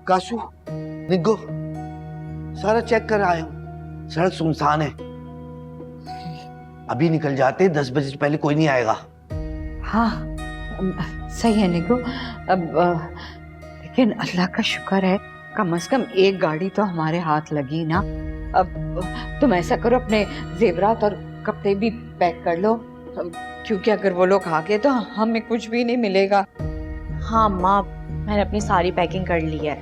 Cashew, निग्गो, सारा check कर आया हूँ, सड़क सुनसान है। अभी निकल जाते, 10 बजे से पहले कोई नहीं आएगा। हाँ सही है निगो। अब लेकिन अल्लाह का शुक्र है कम से कम एक गाड़ी तो हमारे हाथ लगी ना। अब तुम ऐसा करो, अपने जेवरात और कपड़े भी पैक कर लो, क्योंकि अगर वो लोग आ गए तो हमें कुछ भी नहीं मिलेगा। हाँ माँ, मैंने अपनी सारी पैकिंग कर ली है।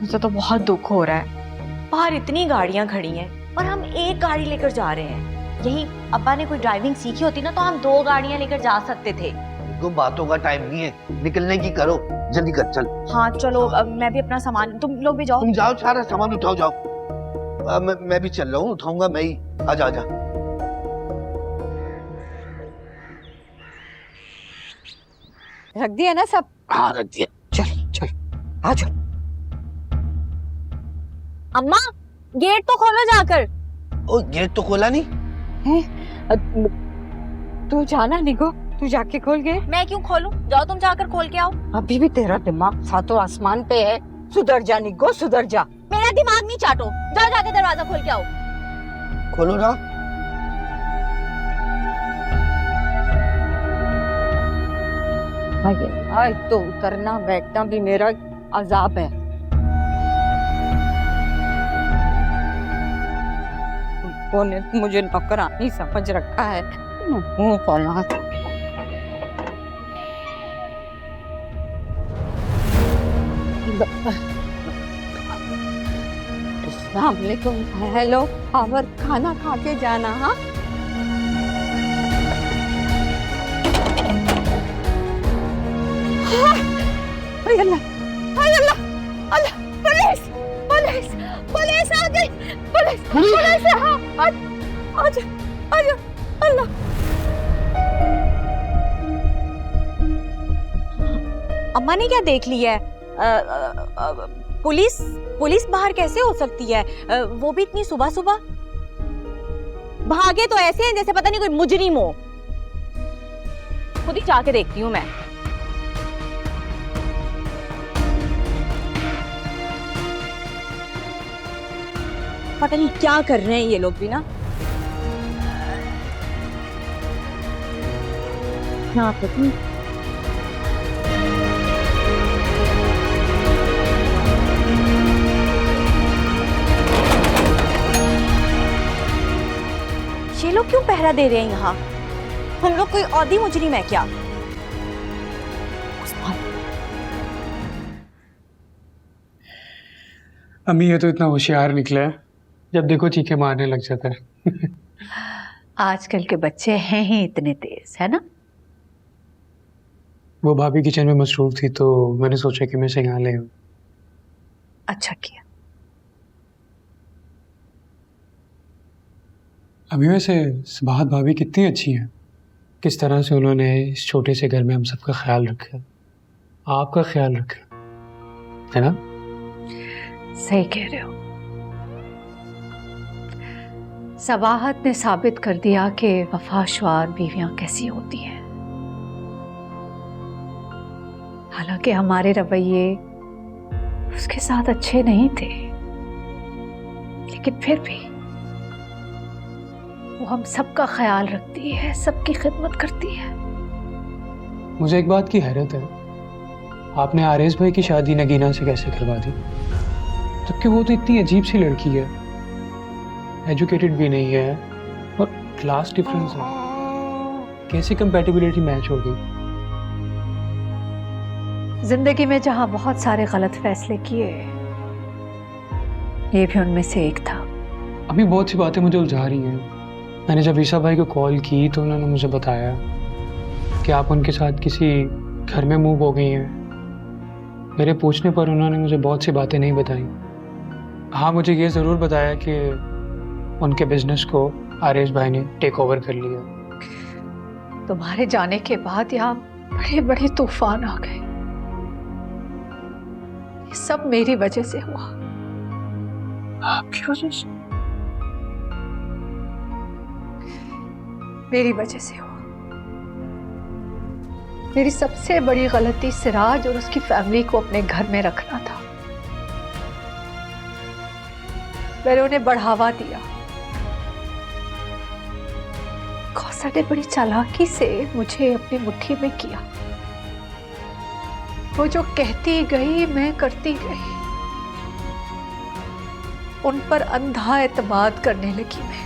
मुझे तो बहुत दुख हो रहा है, बाहर इतनी गाड़ियां खड़ी हैं और हम एक गाड़ी लेकर जा रहे हैं। यही अब्बा ने कोई ड्राइविंग सीखी होती ना तो हम 2 गाड़ियां लेकर जा सकते थे। निग्गो, बातों का टाइम नहीं है, निकलने की करो, जल्दी कर, चल। हाँ चलो, अब मैं भी अपना सामान, तुम लोग भी जाओ। तुम जाओ, सारा सामान उठाओ, जाओ। मैं भी चल रहा हूँ, उठाऊंगा मैं ही। आजा आजा। रख दिया ना सब? हाँ रख दिया। चल चल आ जाओ। अम्मा गेट तो खोलो जाकर। ओ, गेट तो खोला नहीं है? तू जाना निगो, तू जाके खोल के। मैं क्यों खोलूं? जाओ तुम जाकर खोल के आओ। अभी भी तेरा दिमाग सातों आसमान पे है। सुधर जा निगो, सुधर जा। मेरा दिमाग नहीं चाटो, जाओ जाके दरवाजा खोल के आओ। खोलो ना। आज तो उतरना बैठना भी मेरा अजाब है। उन्होंने मुझे नौकरानी समझ रखा है। मुंह खोलना। अस्सलामुअलैकुम। हेलो, और खाना खा के जाना। हाँ अल्लाह, अल्लाह, अल्लाह, पुलिस, पुलिस, पुलिस आ गई, पुलिस, पुलिस, हाँ, आजा, आजा, अल्लाह। अम्मा ने क्या देख लिया है? पुलिस पुलिस बाहर कैसे हो सकती है? वो भी इतनी सुबह सुबह। भागे तो ऐसे हैं जैसे पता नहीं कोई मुजरिम हो। खुद ही जाके देखती हूँ मैं। पता नहीं क्या कर रहे हैं ये लोग भी ना। यहाँ पे ये लोग क्यों पहरा दे रहे हैं यहाँ? हम लोग कोई औदी मुजरिम है क्या? अम्मी ये तो इतना होशियार निकला है, जब देखो चीखे मारने लग जाता है। आजकल के बच्चे हैं ही इतने तेज, है ना? वो भाभी किचन में मसरूफ थी तो मैंने सोचा कि मैं इसे यहाँ ले आऊं। अच्छा किया। अभी वैसे सबाहत भाभी कितनी अच्छी हैं, किस तरह से उन्होंने इस छोटे से घर में हम सबका ख्याल रखा, आपका ख्याल रखा, है ना? सही कह रहे हो। सबाहत ने साबित कर दिया कि वफाशवार बीवियां कैसी होती हैं। हालांकि हमारे रवैये उसके साथ अच्छे नहीं थे, लेकिन फिर भी वो हम सबका ख्याल रखती है, सबकी खिदमत करती है। मुझे एक बात की हैरत है, आपने आरेज भाई की शादी नगीना से कैसे करवा दी? जबकि वो तो इतनी अजीब सी लड़की है, एजुकेटेड भी नहीं है और क्लास डिफरेंस है, कैसे कंपैटिबिलिटी मैच हो गई? जिंदगी में जहां बहुत सारे गलत फैसले किए, ये भी उनमें से एक था। अभी बहुत सी बातें मुझे उलझा रही हैं। मैंने जब ईसा भाई को कॉल की तो उन्होंने मुझे बताया कि आप उनके साथ किसी घर में मूव हो गई हैं। मेरे पूछने पर उन्होंने मुझे बहुत सी बातें नहीं बताई। हाँ, मुझे ये ज़रूर बताया कि उनके बिजनेस को आरेश भाई ने टेक ओवर कर लिया। तुम्हारे जाने के बाद यहाँ बड़े बड़े तूफान आ गए। ये सब मेरी वजह से हुआ। आपकी वजह से? मेरी वजह से हुआ। मेरी सबसे बड़ी गलती सिराज और उसकी फैमिली को अपने घर में रखना था। मैंने उन्हें बढ़ावा दिया। कौसर ने बड़ी चालाकी से मुझे अपनी मुट्ठी में किया। वो जो कहती गई मैं करती गई। उन पर अंधा एतमाद करने लगी मैं,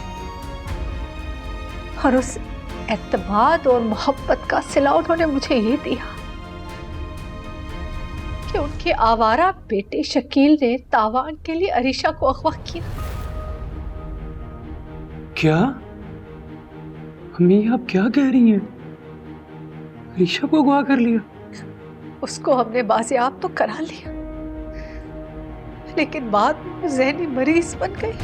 और उस एतमाद और मोहब्बत का सिला उन्होंने मुझे ये दिया कि उनके आवारा बेटे शकील ने तावान के लिए अरीशा को अगवा किया। क्या अम्मी, आप क्या कह रही हैं? ऋषा को अगवा कर लिया? उसको हमने बाजियाब तो करा लिया, लेकिन बाद में वो ज़हनी मरीज बन गई।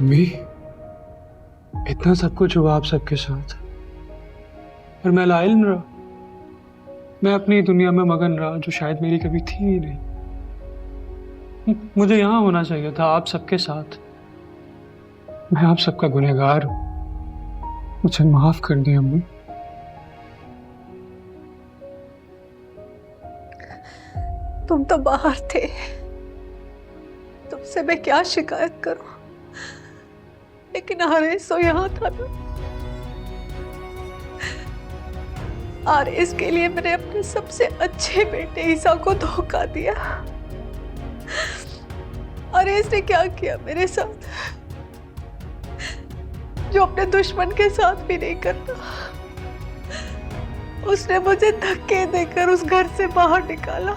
अम्मी, इतना सब कुछ हुआ आप सबके साथ, और मैं लाइल्म रहा। मैं अपनी दुनिया में मगन रहा जो शायद मेरी कभी थी ही नहीं। मुझे यहाँ होना चाहिए था आप सबके साथ। मैं आप सबका गुनहगार हूँ, मुझे माफ कर दिया अम्मी। तुम तो बाहर थे, तुमसे मैं क्या शिकायत करूं, लेकिन आरेस तो यहाँ था ना। आरेस के लिए मैंने अपने सबसे अच्छे बेटे ईसा को धोखा दिया। आरेस ने क्या किया मेरे साथ, जो अपने दुश्मन के साथ भी नहीं करता। उसने मुझे धक्के देकर उस घर से बाहर निकाला,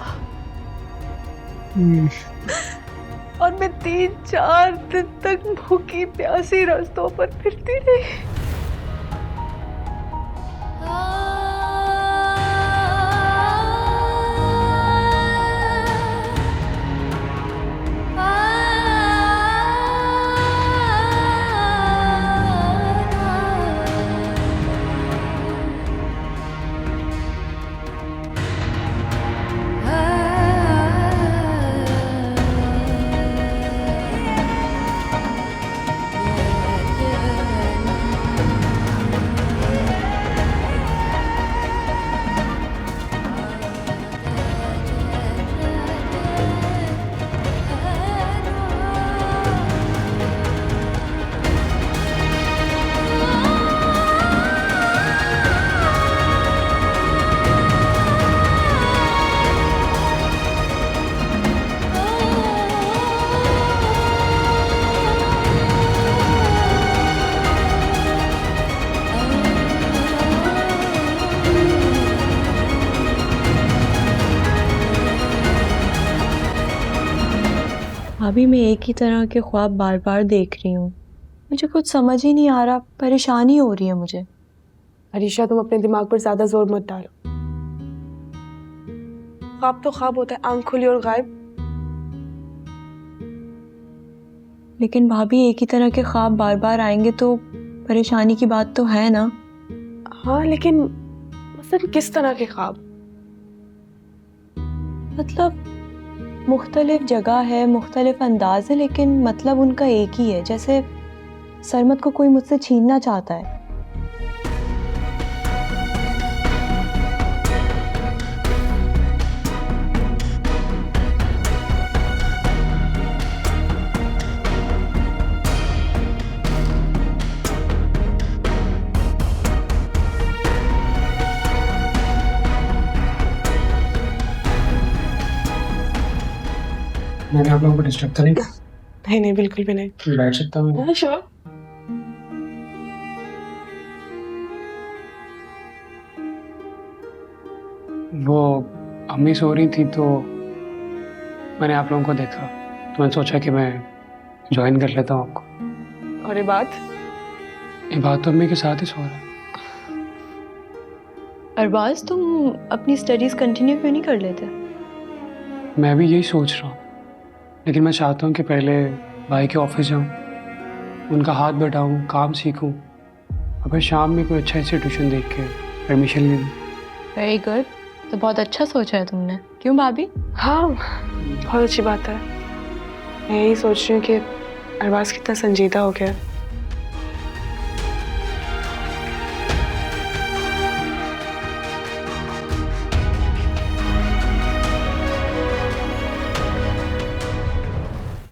और मैं 3-4 दिन तक भूखी प्यासी रास्तों पर फिरती रही। अभी मैं एक ही तरह के ख्वाब बार बार देख रही हूँ। मुझे कुछ समझ ही नहीं आ रहा, परेशानी हो रही है मुझे। अरीशा, तुम अपने दिमाग पर ज्यादा जोर मत डालो। ख्वाब तो ख्वाब होता है, आंख खुली और गायब। लेकिन भाभी, एक ही तरह के ख्वाब बार बार आएंगे तो परेशानी की बात तो है ना। हाँ, लेकिन मतलब किस तरह के ख्वाब? मतलब मुख्तलिफ जगह है, मुख्तलिफ अंदाज है, लेकिन मतलब उनका एक ही है। जैसे सरमद को कोई मुझसे छीनना चाहता है। मैंने आप लोगों को डिस्टर्ब तो नहीं? नहीं नहीं, बिल्कुल भी नहीं। बैठ सकता हूँ? हाँ, श्योर। वो अम्मी सो रही थी तो मैंने आप लोगों को देखा, तो मैंने सोचा कि मैं ज्वाइन कर लेता हूँ आपको। और ये बात तो अम्मी के साथ ही सो रहा है। अरबाज, तुम अपनी स्टडीज कंटिन्यू क्यों नहीं कर लेते? मैं भी यही सोच रहा हूँ, लेकिन मैं चाहता हूँ कि पहले भाई के ऑफिस जाऊँ, उनका हाथ बटाऊँ, काम सीखूँ, अब शाम में कोई अच्छा इंस्टीट्यूशन देख के एडमिशन ले लूँ। वेरी गुड, तो बहुत अच्छा सोचा है तुमने। क्यों भाभी? हाँ, बहुत अच्छी बात है। मैं यही सोच रही हूँ कि अरबाज कितना संजीदा हो गया है।